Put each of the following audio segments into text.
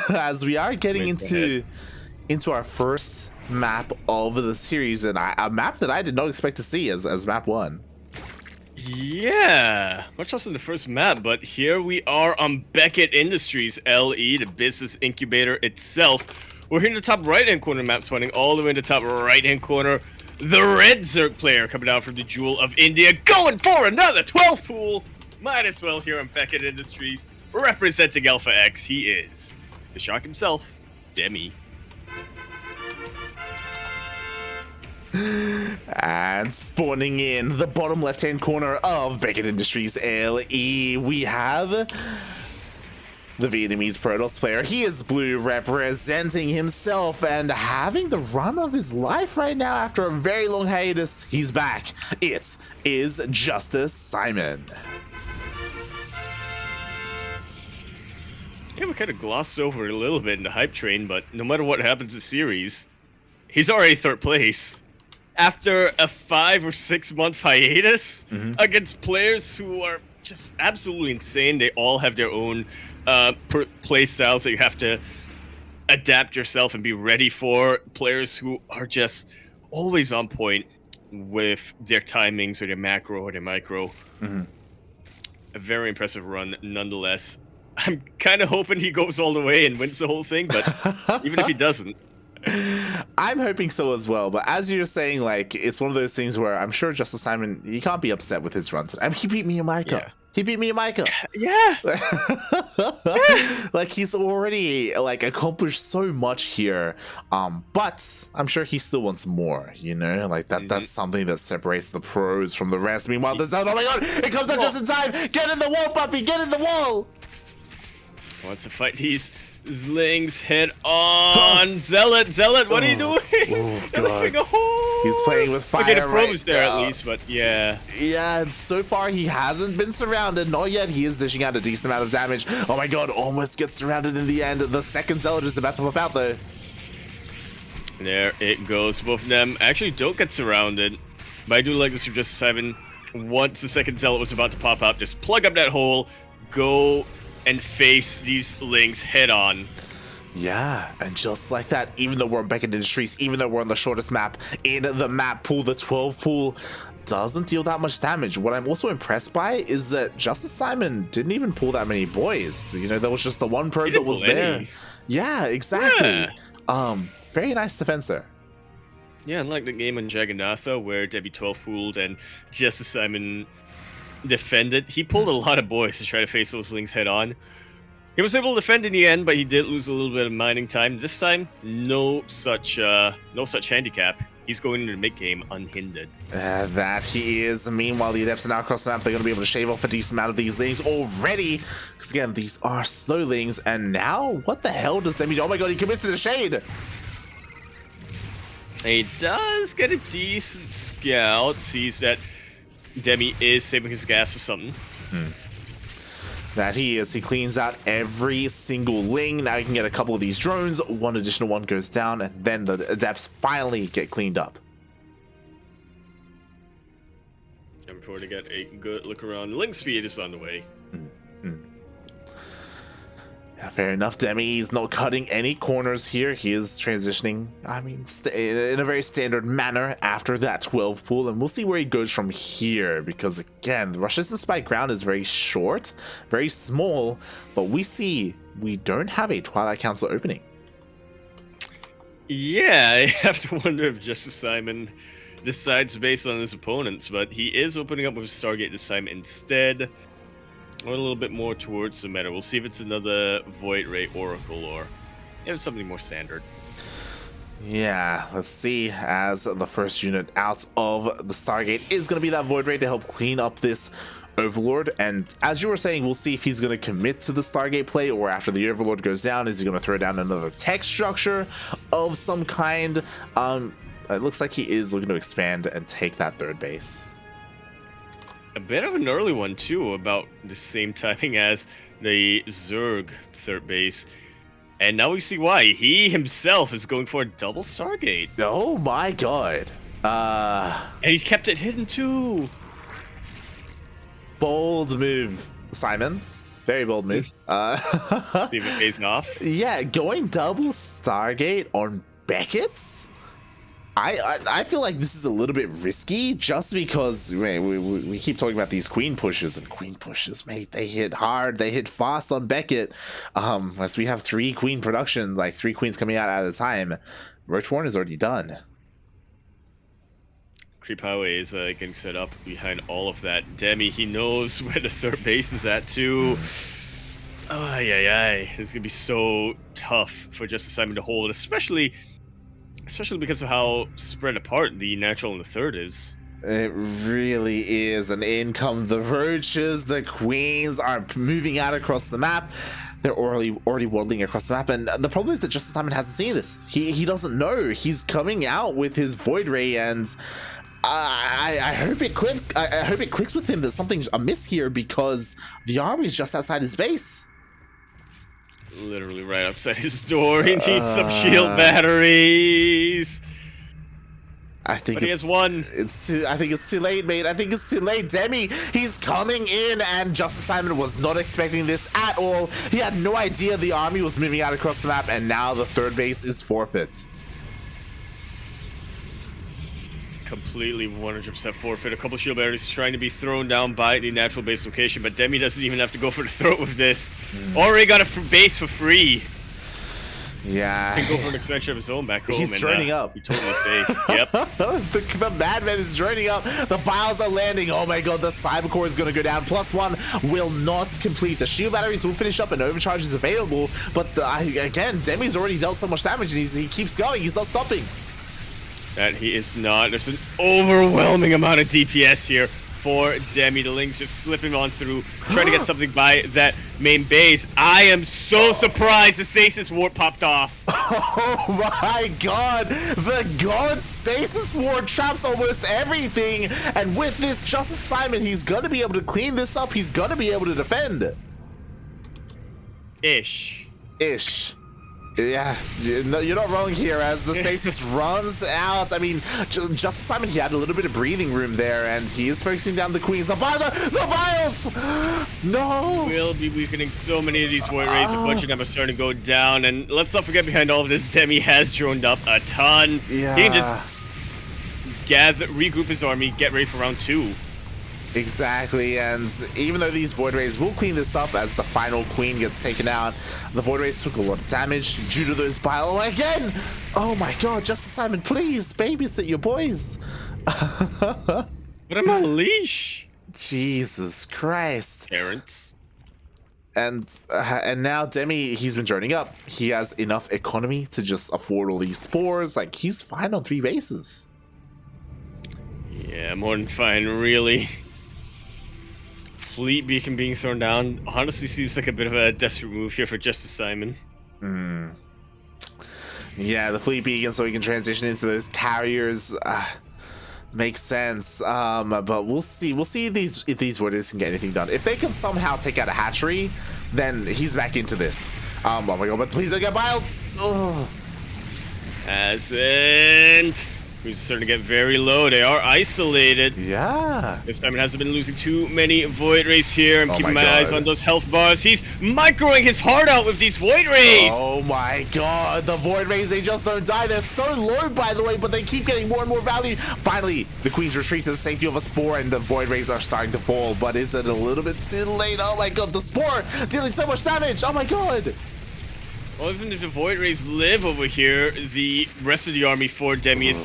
as we are getting into our first map of the series, and a map that I did not expect to see as map 1. Yeah, much less in the first map, but here we are on Beckett Industries LE, the business incubator itself. We're here in the top right-hand corner map, spawning all the way in the top right-hand corner. The red Zerg player coming out from the Jewel of India, going for another 12 pool. Might as well here on Beckett Industries, representing Alpha X. He is the Shark himself, Demi. And spawning in the bottom left-hand corner of Beckett Industries LE, we have the Vietnamese Protoss player. He is blue, representing himself and having the run of his life right now after a very long hiatus. He's back. It is JusticeSimon. Yeah, we kind of glossed over it a little bit in the hype train, but no matter what happens in the series, he's already 3rd place. After a 5 or 6 month hiatus against players who are just absolutely insane. They all have their own play styles that you have to adapt yourself and be ready for. Players who are just always on point with their timings or their macro or their micro. A very impressive run nonetheless. I'm kind of hoping he goes all the way and wins the whole thing, but even if he doesn't, I'm hoping so as well, but as you're saying, like, it's one of those things where I'm sure Simon, you can't be upset with his run today. I mean, he beat me in Micah. Yeah. He beat me in Micah. Yeah. Like, he's already, like, accomplished so much here, but I'm sure he still wants more, you know? Like, that's something that separates the pros from the rest. Meanwhile, there's, oh my god, it comes out just in time! Get in the wall, puppy! Get in the wall! Wants to fight these Zlings head on. Zealot, what are you doing? Oh, God. Oh. He's playing with fire. Okay, the probe is there now. at least, but yeah. Yeah, and so far he hasn't been surrounded. Not yet. He is dishing out a decent amount of damage. Oh my god, almost gets surrounded in the end. The second Zealot is about to pop out though. There it goes. Both of them actually don't get surrounded. But I do like this from JusticeSimon. Once the second Zealot was about to pop out, just plug up that hole, go and face these Lings head on. Yeah, and just like that, even though we're on Beckett Industries, even though we're on the shortest map in the map pool, the 12 pool doesn't deal that much damage. What I'm also impressed by is that JusticeSimon didn't even pull that many boys. You know, there was just the one probe that was there. Yeah, exactly. Yeah. Very nice defense there. Yeah, unlike the game on Jagannatha where Demi 12 pooled and JusticeSimon defended, he pulled a lot of boys to try to face those Lings head on. He was able to defend in the end, but he did lose a little bit of mining time. This time, no such handicap. He's going into the mid-game unhindered. That he is. Meanwhile, the Adepts are now across the map. They're going to be able to shave off a decent amount of these Lings already. Because again, these are slow Lings. And now, what the hell does Demi do? Oh my god, he commits to the shade! He does get a decent scout. Sees that Demi is saving his gas for something. That he is. He cleans out every single Ling. Now he can get a couple of these drones. One additional one goes down, and then the Adepts finally get cleaned up. And before they get a good look around, Ling speed is on the way. Yeah, fair enough. Demi is not cutting any corners here. He is transitioning, I mean, in a very standard manner after that 12 pool. And we'll see where he goes from here. Because, again, Russia's Spike ground is very short, very small. But we see we don't have a Twilight Council opening. Yeah, I have to wonder if JusticeSimon decides based on his opponents. But he is opening up with Stargate this time instead. Or a little bit more towards the meta. We'll see if it's another Void Ray Oracle or if it's something more standard. Yeah, let's see, as the first unit out of the Stargate is going to be that Void Ray to help clean up this Overlord. And as you were saying, we'll see if he's going to commit to the Stargate play, or after the Overlord goes down, is he going to throw down another tech structure of some kind? It looks like he is looking to expand and take that third base. A bit of an early one, too, about the same timing as the Zerg third base. And now we see why. He himself is going for a double Stargate. Oh my god. And he's kept it hidden, too. Bold move, Simon. Very bold move. See if it pays off. Yeah, going double Stargate on Beckett? I feel like this is a little bit risky just because we keep talking about these queen pushes, and queen pushes, mate, they hit hard, they hit fast on Beckett. As we have 3 queen production, like 3 queens coming out at a time. Roach Warren is already done. Creep Highway is getting set up behind all of that. Demi, he knows where the third base is at too. Oh, yeah. It's gonna be so tough for JusticeSimon to hold, especially because of how spread apart the natural and the third is. It really is. And in come the roaches. The queens are moving out across the map. They're already waddling across the map. And the problem is that JusticeSimon hasn't seen this. He doesn't know. He's coming out with his Void Ray, and I hope it clicks with him that something's amiss here, because the army is just outside his base. Literally right outside his door. He needs some shield batteries. I think he has one. I think it's too late, mate. I think it's too late. Demi, he's coming in, and JusticeSimon was not expecting this at all. He had no idea the army was moving out across the map, and now the third base is forfeit. Completely 100% forfeit. A couple shield batteries trying to be thrown down by the natural base location, but Demi doesn't even have to go for the throat with this. Already got a base for free. Yeah. He can go for an expansion of his own back home. He's joining up. He's totally safe. Yep. the madman is joining up. The biles are landing. Oh my god, the cybercore is going to go down. +1 will not complete. The shield batteries will finish up and overcharge is available. But again, Demi's already dealt so much damage, and he keeps going. He's not stopping. That he is not. There's an overwhelming amount of DPS here for Demi. The Lings just slipping on through, trying to get something by that main base. I am so surprised the Stasis Ward popped off. Oh my god! The god Stasis Ward traps almost everything, and with this JusticeSimon, he's gonna be able to clean this up. He's gonna be able to defend. Ish. Yeah, no, you're not wrong here, as the stasis runs out. I mean, JusticeSimon, he had a little bit of breathing room there, and he is focusing down the queens. The biles! No! We'll be weakening so many of these Void Rays. A bunch of them are starting to go down, and let's not forget, behind all of this, Demi has droned up a ton. Yeah. He can just regroup his army, get ready for round 2. Exactly, and even though these Void Rays will clean this up as the final queen gets taken out, the Void Rays took a lot of damage due to those bile again. Oh my god, JusticeSimon, please babysit your boys. But I'm on leash. Jesus Christ. Parents. And now Demi, he's been joining up. He has enough economy to just afford all these spores. Like, he's fine on 3 bases. Yeah, more than fine, really. Fleet Beacon being thrown down honestly seems like a bit of a desperate move here for JusticeSimon. Yeah, the Fleet Beacon, so he can transition into those carriers. Makes sense. But we'll see. We'll see if these Voiders can get anything done. If they can somehow take out a hatchery, then he's back into this. Oh my god, but please don't get biled. Oh. Hasn't. We're starting to get very low. They are isolated. Yeah. This time it hasn't been losing too many Void Rays here. I'm keeping my eyes on those health bars. He's microing his heart out with these Void Rays. Oh my god. The Void Rays, they just don't die. They're so low, by the way, but they keep getting more and more value. Finally, the Queens retreat to the safety of a Spore, and the Void Rays are starting to fall. But is it a little bit too late? Oh my god, the Spore dealing so much damage. Oh my god. Well, even if the Void Rays live over here, the rest of the army for Demi is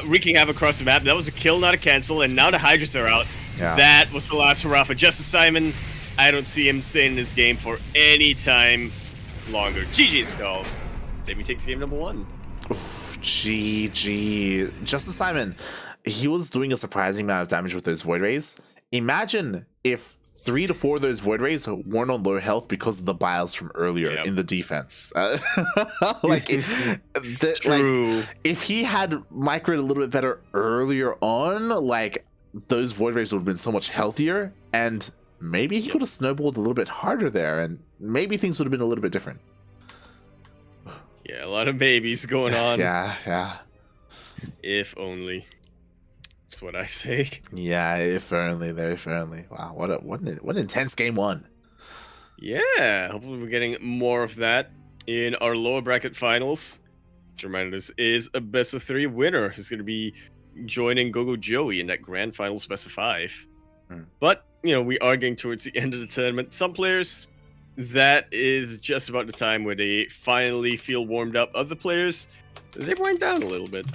wreaking havoc across the map. That was a kill, not a cancel, and now the Hydras are out. Yeah. That was the last hurrah for JusticeSimon. I don't see him staying in this game for any time longer. GG's called. Demi takes game number 1. Oof, GG. JusticeSimon, he was doing a surprising amount of damage with those Void Rays. Imagine if 3 to 4 of those Void Rays weren't on low health because of the biles from earlier in the defense. Like, if he had microed a little bit better earlier on, like, those Void Rays would have been so much healthier, and maybe he could have snowballed a little bit harder there, and maybe things would have been a little bit different. Yeah, a lot of babies going on. Yeah. If only. That's what I say. Yeah, if only. Wow, what an intense game 1. Yeah, hopefully we're getting more of that in our lower bracket finals. Let's remind us, is a best of 3 winner who's going to be joining Gogo Joey in that grand finals best of 5. But, you know, we are getting towards the end of the tournament. Some players, that is just about the time where they finally feel warmed up. Other players, they wind down a little bit.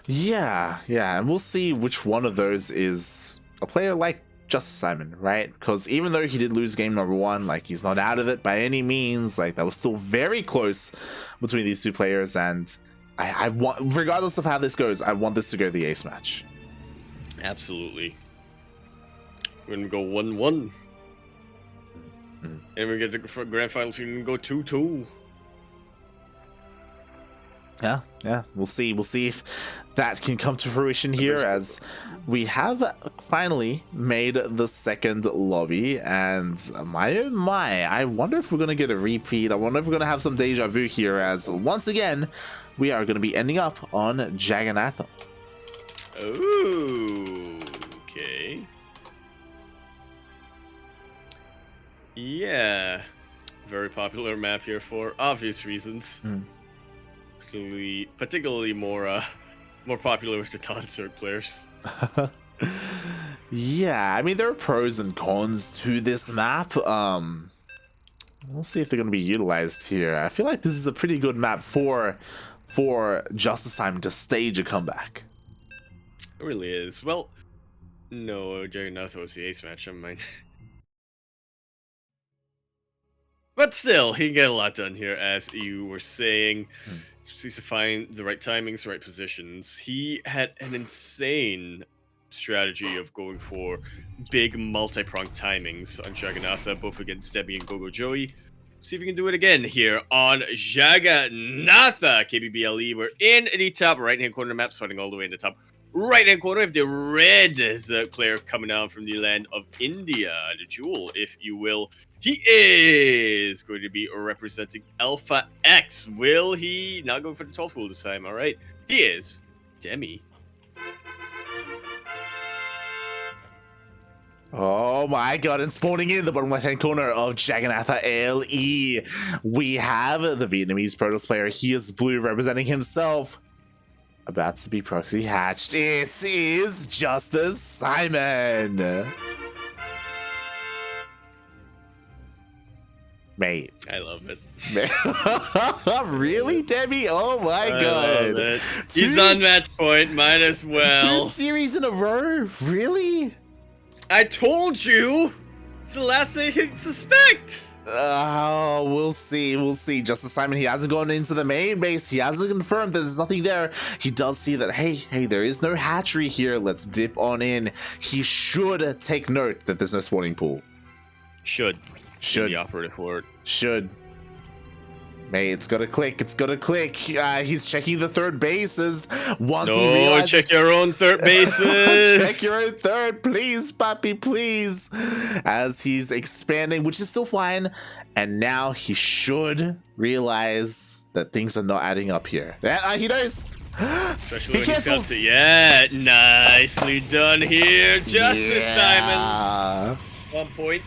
Yeah, and we'll see which one of those is a player like JusticeSimon, right? Because even though he did lose game number 1, like, he's not out of it by any means. Like, that was still very close between these 2 players, and I want, regardless of how this goes, I want this to go the ace match. Absolutely. We're gonna go 1-1. And we get the grand finals, we're gonna go 2-2. Yeah, we'll see if that can come to fruition here, as we have finally made the second lobby, and my oh my, I wonder if we're gonna get a repeat. I wonder if we're gonna have some deja vu here, as once again we are gonna be ending up on Jagannatha. Ooh, okay. Yeah, very popular map here for obvious reasons. Particularly more popular with the concert players. Yeah, I mean, there are pros and cons to this map. We'll see if they're going to be utilized here. I feel like this is a pretty good map for JusticeSimon to stage a comeback. It really is. Well, no, Jagannatha was the ace match. Never mind. But still, he can get a lot done here, as you were saying. Just needs to find the right timings, the right positions. He had an insane strategy of going for big multi-pronged timings on Jagannatha, both against Demi and Gogo Joey. See if we can do it again here on Jagannatha. KBBLE, we're in the top right-hand corner of the map, starting all the way in the top right-hand corner. We have the red player coming out from the land of India, the jewel, if you will. He is going to be representing Alpha X. Will he not go for the 12 pool this time? All right. He is Demi. Oh my god, and spawning in the bottom left-hand corner of Jagannatha LE, we have the Vietnamese Protoss player. He is blue, representing himself. About to be proxy hatched. It is JusticeSimon. Mate. I love it. Really, Demi? Oh my god. He's on match point, might as well. 2 series in a row? Really? I told you! It's the last thing you can suspect! Oh, we'll see. JusticeSimon, he hasn't gone into the main base. He hasn't confirmed that there's nothing there. He does see that, hey, there is no hatchery here. Let's dip on in. He should take note that there's no spawning pool. Should. The operative word. Should. Hey, it's gonna click. He's checking the third bases. Once he realizes... check your own third bases. Check your own third, please, Papi, please. As he's expanding, which is still fine. And now he should realize that things are not adding up here. He knows. Especially when he's got to... Yeah, nicely done here. JusticeSimon. 1 point.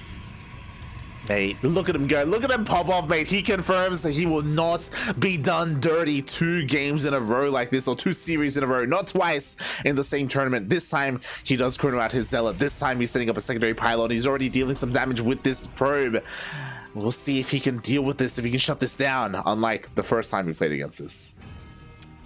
Mate, look at him go. Look at him pop off, mate. He confirms that he will not be done dirty 2 games in a row like this, or 2 series in a row. Not twice in the same tournament. This time, he does chrono out his Zealot. This time, he's setting up a secondary pylon. He's already dealing some damage with this probe. We'll see if he can deal with this, if he can shut this down, unlike the first time we played against this.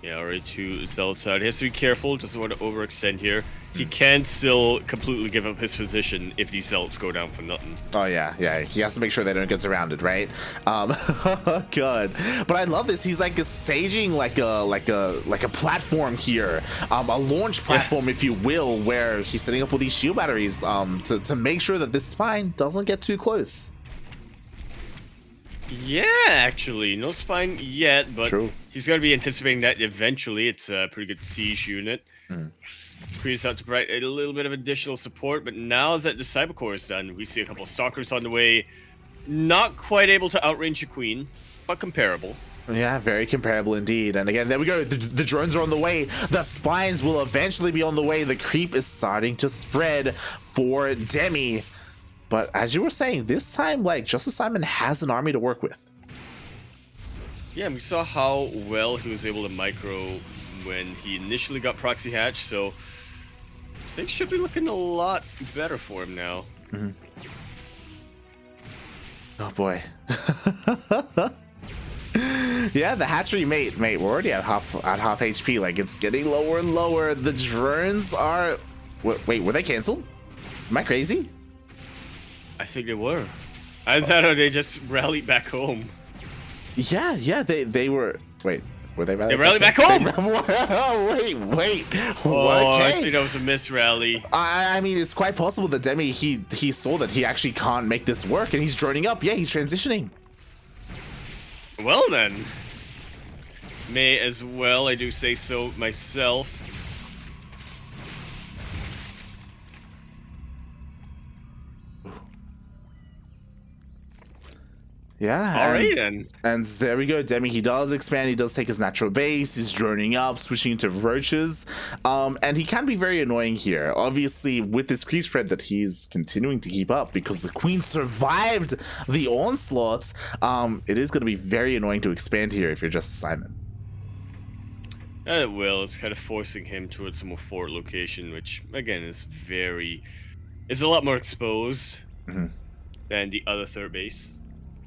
Yeah, already 2 Zealots out. He has to be careful. Doesn't want to overextend here. He can still completely give up his position if these Zealots go down for nothing. Oh yeah. He has to make sure they don't get surrounded, right? Good. But I love this. He's like staging like a platform here, a launch platform, if you will, where he's setting up with these shield batteries, to make sure that this spine doesn't get too close. Yeah, actually, no spine yet, but True. He's got to be anticipating that eventually. It's a pretty good siege unit. Creates out to provide a little bit of additional support, but now that the Cybercore is done, we see a couple of Stalkers on the way. Not quite able to outrange the Queen, but comparable. Yeah, very comparable indeed. And again, there we go. The drones are on the way. The spines will eventually be on the way. The creep is starting to spread for Demi. But as you were saying, this time, like, JusticeSimon has an army to work with. Yeah, and we saw how well he was able to micro when he initially got proxy hatch, so things should be looking a lot better for him now. Oh boy. Yeah, the hatchery, mate, we're already at half HP. Like, it's getting lower and lower. The drones are... Wait, were they canceled? Am I crazy? I think they were. I thought they just rallied back home. Yeah, they were... Wait, were they rallied? They rallied back home! Wait. Oh, Okay. I think that was a miss rally. I mean, it's quite possible that Demi, he saw that he actually can't make this work, and he's droning up. Yeah, he's transitioning. Well then. May as well, I do say so myself. Yeah. Alright then. And there we go. Demi, he does expand. He does take his natural base. He's droning up, switching into roaches. And he can be very annoying here. Obviously, with this creep spread that he's continuing to keep up because the queen survived the onslaught, it is going to be very annoying to expand here if you're JusticeSimon. And it will. It's kind of forcing him towards a more forward location, which, again, is a lot more exposed than the other third base.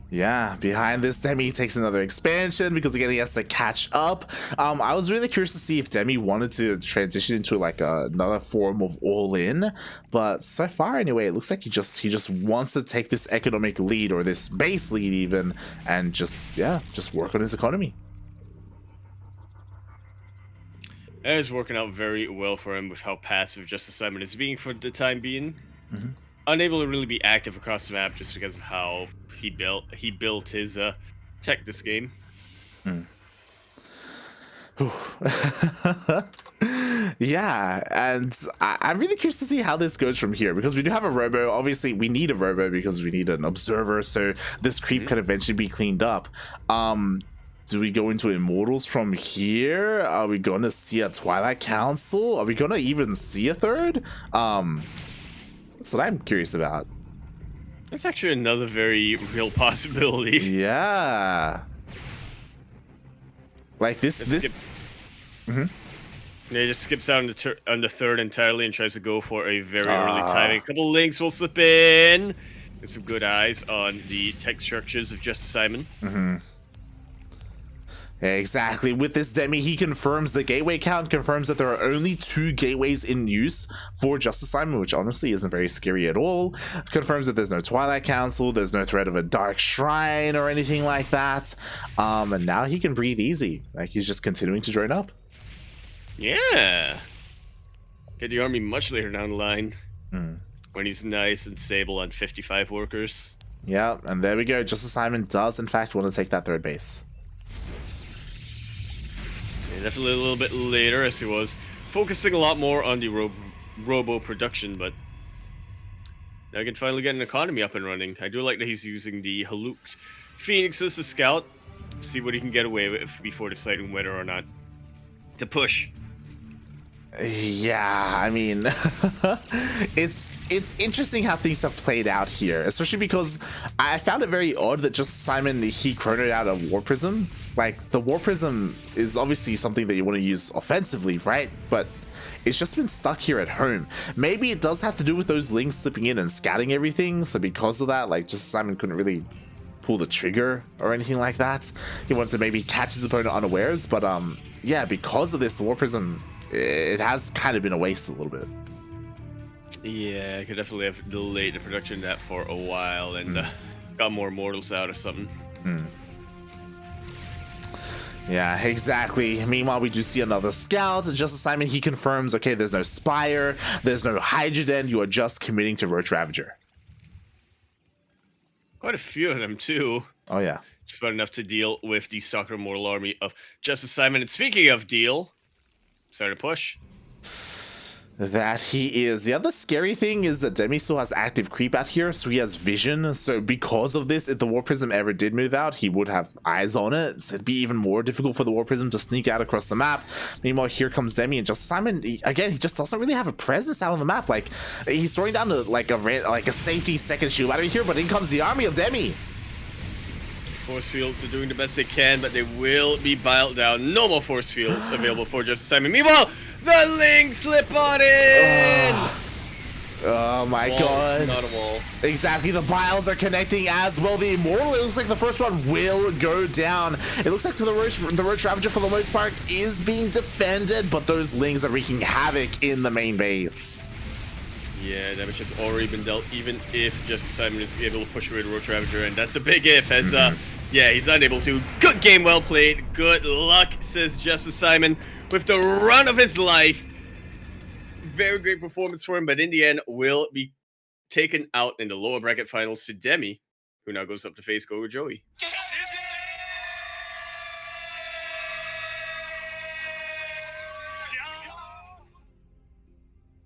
Yeah, behind this, Demi takes another expansion because again he has to catch up. I was really curious to see if Demi wanted to transition into like another form of all-in, but so far anyway, it looks like he just wants to take this economic lead, or this base lead even, and just work on his economy. That is working out very well for him with how passive JusticeSimon is being for the time being. Unable to really be active across the map just because of how he built his tech this game. Yeah, and I'm really curious to see how this goes from here, because we do have a robo. Obviously we need a robo because we need an observer, so this creep can eventually be cleaned up. Do we go into Immortals from here? Are we gonna see a Twilight Council? Are we gonna even see a third? That's what I'm curious about. That's actually another very real possibility. Yeah. Like this. Yeah, he just skips out on the third entirely and tries to go for a very early timing. A couple links will slip in. Get some good eyes on the tech structures of JusticeSimon. Exactly. With this Demi, he confirms the gateway count, confirms that there are only 2 gateways in use for JusticeSimon, which honestly isn't very scary at all. Confirms that there's no Twilight Council, there's no threat of a Dark Shrine or anything like that. And now he can breathe easy. Like, he's just continuing to drone up. Yeah. Get the army much later down the line. When he's nice and stable on 55 workers. Yeah, and there we go. JusticeSimon does, in fact, want to take that third base. Definitely a little bit later, as he was focusing a lot more on the robo production, but now I can finally get an economy up and running. I do like that he's using the Haluk Phoenix as a scout, see what he can get away with before deciding whether or not to push. Yeah, I mean, it's interesting how things have played out here, especially because I found it very odd that JusticeSimon, he chronoed out a War Prism. Like, the War Prism is obviously something that you want to use offensively, right? But it's just been stuck here at home. Maybe it does have to do with those links slipping in and scouting everything, so because of that, like, JusticeSimon couldn't really pull the trigger or anything like that. He wanted to maybe catch his opponent unawares, but yeah, because of this, the War Prism, it has kind of been a waste a little bit. Yeah, I could definitely have delayed the production of that for a while and got more Immortals out or something. Yeah, exactly. Meanwhile, we do see another scout. JusticeSimon, he confirms, okay, there's no Spire, there's no Hydroden, you are just committing to Roach Ravager. Quite a few of them, too. Oh, yeah. Just about enough to deal with the Soccer Immortal army of JusticeSimon. And speaking of deal, starting to push. That he is. The other scary thing is that Demi still has active creep out here, so he has vision. So because of this, if the War Prism ever did move out, he would have eyes on it. So it'd be even more difficult for the War Prism to sneak out across the map. Meanwhile, here comes Demi and JusticeSimon. He just doesn't really have a presence out on the map. Like, he's throwing down like a safety second shield out of here, but in comes the army of Demi. Force fields are doing the best they can, but they will be biled down. No more force fields available for JusticeSimon. Meanwhile, the Ling slip on in! Oh my god. Not a wall. Exactly, the biles are connecting as well. The Immortal, it looks like the first one will go down. It looks like the Roach Ravager for the most part is being defended, but those Lings are wreaking havoc in the main base. Yeah, damage has already been dealt, even if JusticeSimon is able to push away the Roach Ravager, and that's a big if, as, yeah, he's unable to. Good game, well played. Good luck, says JusticeSimon, with the run of his life. Very great performance for him, but in the end, will be taken out in the lower bracket finals to Demi, who now goes up to face Gogo Joey.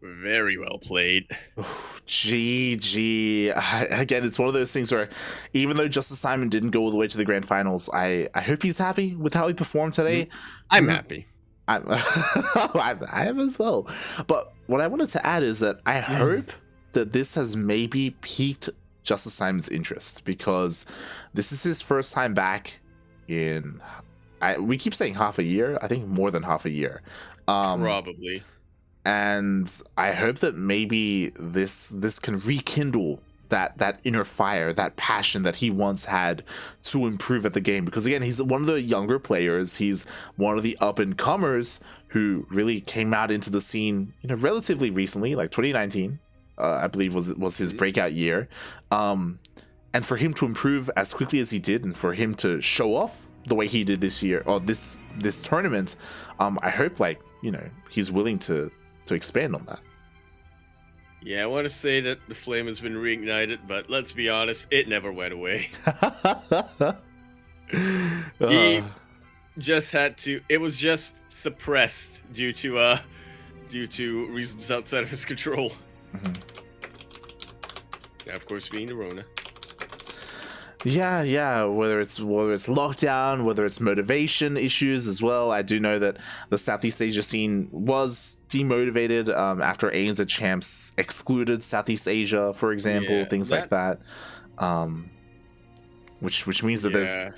Very well played. GG. Again, it's one of those things where even though JusticeSimon didn't go all the way to the grand finals, I hope he's happy with how he performed today. I'm happy. I am as well. But what I wanted to add is that I hope that this has maybe piqued JusticeSimon's interest, because this is his first time back in, we keep saying half a year. I think more than half a year. Probably. And I hope that maybe this can rekindle that inner fire, that passion that he once had to improve at the game. Because again, he's one of the younger players. He's one of the up and comers who really came out into the scene, relatively recently, like 2019, I believe was his breakout year. And for him to improve as quickly as he did, and for him to show off the way he did this year or this tournament, I hope he's willing to expand on that. Yeah, I want to say that the flame has been reignited, but let's be honest, it never went away. He just had to. It was just suppressed due to reasons outside of his control. Now, of course, being the Rona. Yeah, whether it's lockdown, whether it's motivation issues as well. I do know that the Southeast Asia scene was demotivated after ANZ champs excluded Southeast Asia, for example, things like that. Which means that there's a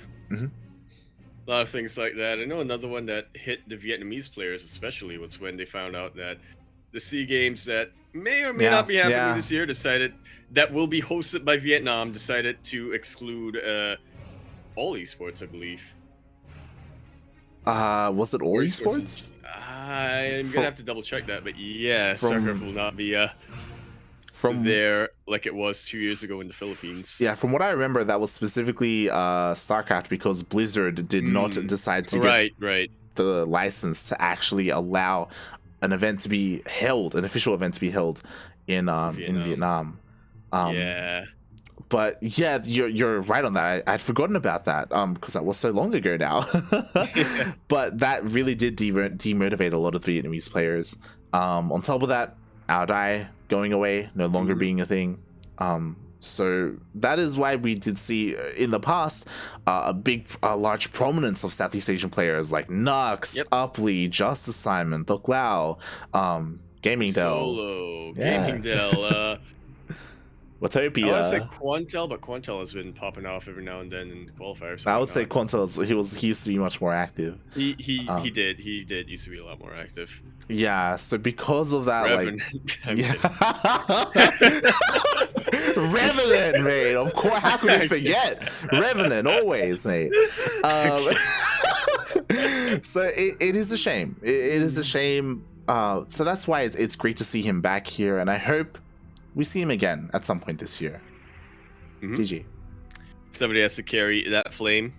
lot of things like that. I know another one that hit the Vietnamese players especially was when they found out that the SEA Games that may or may not be happening this year that will be hosted by Vietnam decided to exclude all esports, I believe. Was it all esports? I'm gonna have to double check that, but yeah, StarCraft will not be from there like it was 2 years ago in the Philippines. Yeah, from what I remember, that was specifically StarCraft, because Blizzard did not decide to get the license to actually allow an event to be held, an official event to be held in Vietnam. But yeah, you're right on that. I'd forgotten about that because that was so long ago now. But that really did demotivate a lot of Vietnamese players. On top of that, Aodai going away, no longer being a thing. So that is why we did see in the past a large prominence of Southeast Asian players like Nux, Upley, JusticeSimon, Thuc Lao, Gaming Dell, Solo, Gaming Dell, Watopia. I want to say Quantel, but Quantel has been popping off every now and then in qualifiers. I would say Quantel, he used to be much more active. He did used to be a lot more active. Yeah, so because of that, Revenant. Revenant, mate. Of course, how could we forget Revenant? Always, mate. So it is a shame. It is a shame. So that's why it's great to see him back here, and I hope we see him again at some point this year. GG. Somebody has to carry that flame.